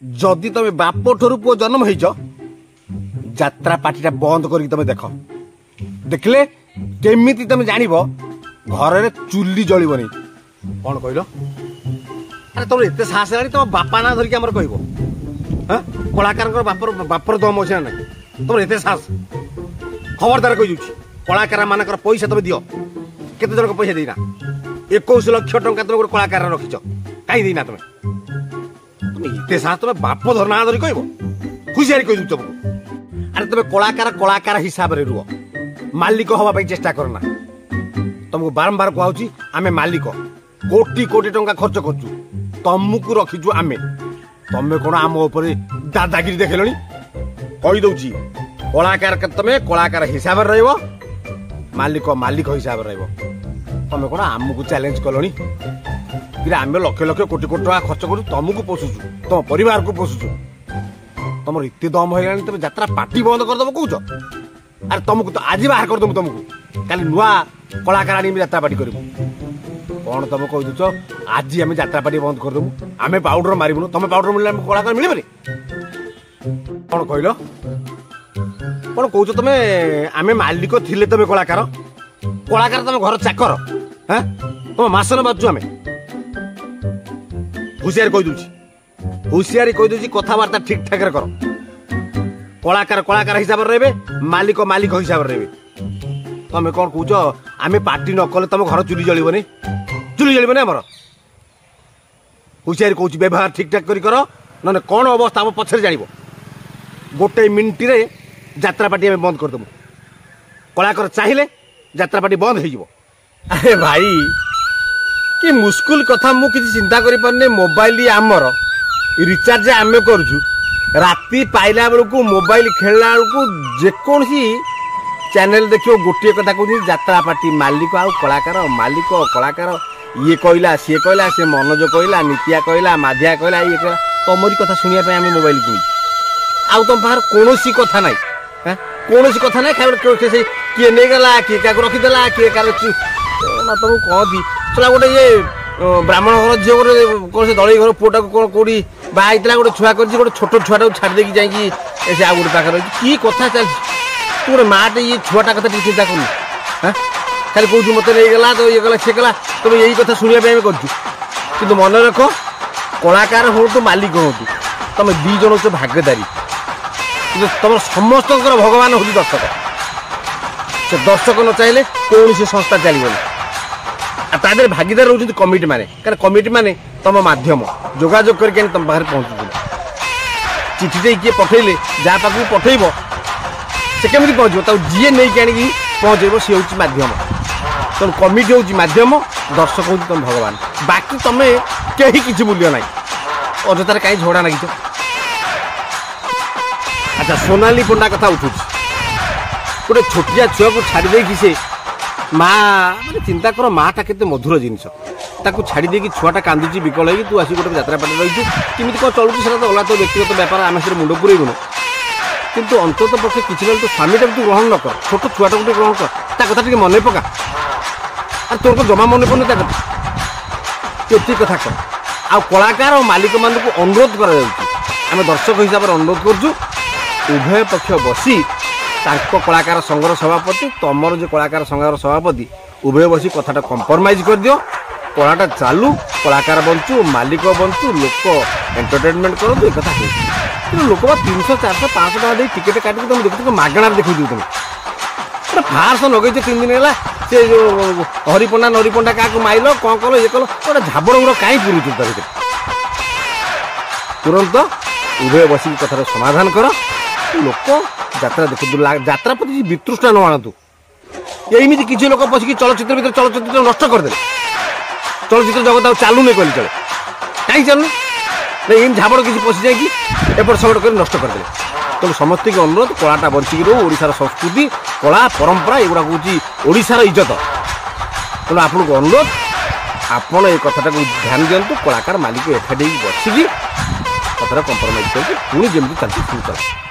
जदि तुम बाप ठर पुओ जन्म हो यात्रा पार्टीटा बंद करके तुम देख देखले केमिति तुम जान घर चुली जलबनी कौन कहल अरे तुम एत साहस है तुम बापा ना धरिक आमर कह कलाकार बापर दम अच्छे ना तुम एत साहस खबरदार कही कलाकार मान पैसा तुम दियो केते जन पैसा देना 21 लाख टंका तुम गोटे कलाकार रखीच कहीं देना तुम तुम एत साहस तुम बाप धर ना धरिक कह खुशियारी कह तुमको अरे तुम कलाकार हिसाब से रुह मालिक हवा चेष्टा करना तुमको बारंबार कहूँ आम मालिक कोटी कोटी टंका खर्च करचु तुमको रखीचु आम तमें कौन आम उपरे दादागिरी देखेल कहीदे कलाकार तुम कलाकार हिसाब से रह मालिक मालिक हिसाब से रह तुम कौन आमको चैलेंज कलनी आम लक्ष लक्ष कोटी कोटी टका खर्च कर तुमको पोषुचु तुम परिवार को पोषुचु तुम एत दम हो तुम यात्रा पार्टी बंद करदेव कौच अरे तुमको तो आज बाहर करदेव तुमको काली नुआ कलाकार आनी यात्रा पार्टी कर कौन तुम कह दौच आज आम यात्रा पार्टी बंद करदेबू आम पाउडर मारबुन तुम पाउडर मिले कलाकार मिले कौन कहल कौन कौच तुम आम मालिक थिले तुम कलाकार कलाकार तुम घर चाकर हाँ तुम मासन बाजु आम हुशियारी कह दूची हुशियारी कह दूची कथबार्ता ठीक ठाक कर कलाकार कलाकार हिसाब से रहे मालिक मालिक हिसाब से रहे तुम कौन कौच आम पार्टी न कले तुम घर चुली जलबनी आमर हुशियारी कौच व्यवहार ठीक ठाक कर ना कौन अवस्था हम पछरे जान गोटे मिनिट रे यात्रा पार्टी बंद करदेबू कलाकार चाहिए यात्रा पार्टी बंद हो अरे भाई कि मुस्कुल कथा मु किसी चिंता करि पारने मोबाइल आमर रिचार्ज आम करूँ राति पाइला बेलू मोबाइल खेलला बेलू जेकोसी चैनल देखियो गोटे कथा कहूँ यात्रा पार्टी मालिक आउ कलाकार मालिक कलाकार ये कहला सी कहला से मनोज कहला नित्या कहला माधिया कहला ये कहला तुमरी कथा शुणा आम मोबाइल किनी आउ तुम पाखर कौन कथा ना कौन कथा ना किए नहीं गला किए क्या रखीदेला किए क्या तुमको कहती चला गोटे ये ब्राह्मण घर झील गोटे कौन से दलई घर पुटा को कौन कौटी बाहर गोटे छुआ कर गोटे छोट छुआ छाड़ी जाकि आ गोटे पाखे रही कि कथा चलती तू गोटे माटे ये छुआटा कथा चिंता कर हाँ खाली कौन मत नहीं गला तो ये गला सी गला तुम यही कथा शुणा कर मन रख कलाकार हो तो मालिक हो तुम दी जन हो भाग्यदारी तुम समस्त भगवान हूँ दर्शक से दर्शक न चाहिए कौन सी संस्था चलनी तादे भागीदार रोच कमिटी मैंने क्या कमिटी मैंने तुम मध्यम जोगाजोग करके तुम पाखे पहुँचु चिठी किए पठेले जहाँ पाक पठेब से केमी पहुँचो जीए नहीं कि आणिक पहुँचेब सी हूँ मध्यम तुम कमिटी हूँ मध्यम दर्शक हूँ तुम भगवान बाकी तुम कहीं किसी मूल्य ना अजतार कहीं झगड़ा लगिच अच्छा सोनाली पंडा कथा उठू गोटे छोटिया छुआ को छाड़ी देकी से माँ मैंने चिंता कर माटा के मधुर जिनस ताकू छाड़ी देकी छुआटा कांदुची विकल हो तू आसी गोटे यात्रा पार्टी रही केमी कौन चलुची से अलग तो व्यक्तिगत व्यापार आम से मुंड पुरेबुन कितु अंतत पक्षे किसी ना तो स्वामी टाक तू ग्रहण न कर छोट छुआटा गोटे ग्रहण कर कथा टे मन पका और तोर को जमा मन पड़े कथा कथा कर आ कलाकार और मालिक मान को अनुरोध कर दर्शक हिसाब से अनुरोध करुँ उभय पक्ष बसी कलाकार संघर सभापति तुमर जो कलाकार संघर सभापति उभय बसी कथाटा कंप्रोमाइज कर दियो कलाटा चालू कलाकार बंचु मालिक बंचु लोक एंटरटेनमेंट करूँ ये कथा हो लोक 300 400 500 टका टिकेट काटिक तुम देखो मागणार देखो तुम फार्स लगे 3 दिन है से जो हरिपंडा नरिपंडा क्या माइल कौन कल ये कल गोटे झाबड़ गुड़ कहीं पुरुष तुरंत उभय बसिक कथार समाधान कर लोक यात्रा देखु यात्रा प्रति वितृष्णा न आणतु यही किसी लोक पशिक चलचित्र भर चलचित्र नष्ट करदे चलचित्र जगत चालू नहीं कहली चले कहीं चालू नहीं झाबड़ किसी पशि जाकि एपट सेपट कर नष्ट करदे तेणु समस्त की अनुरोध कलाटा बंचिक रो ओडिशार संस्कृति कला परंपरा एगुड़ा हूँ ओडिशार इज्जत तेणु आपको अनुरोध आपण ये कथाटा को ध्यान दिंतु कलाकार मालिक एकाठी बसिकी कथार कंप्रोमाइज करके पुणी जमी चलती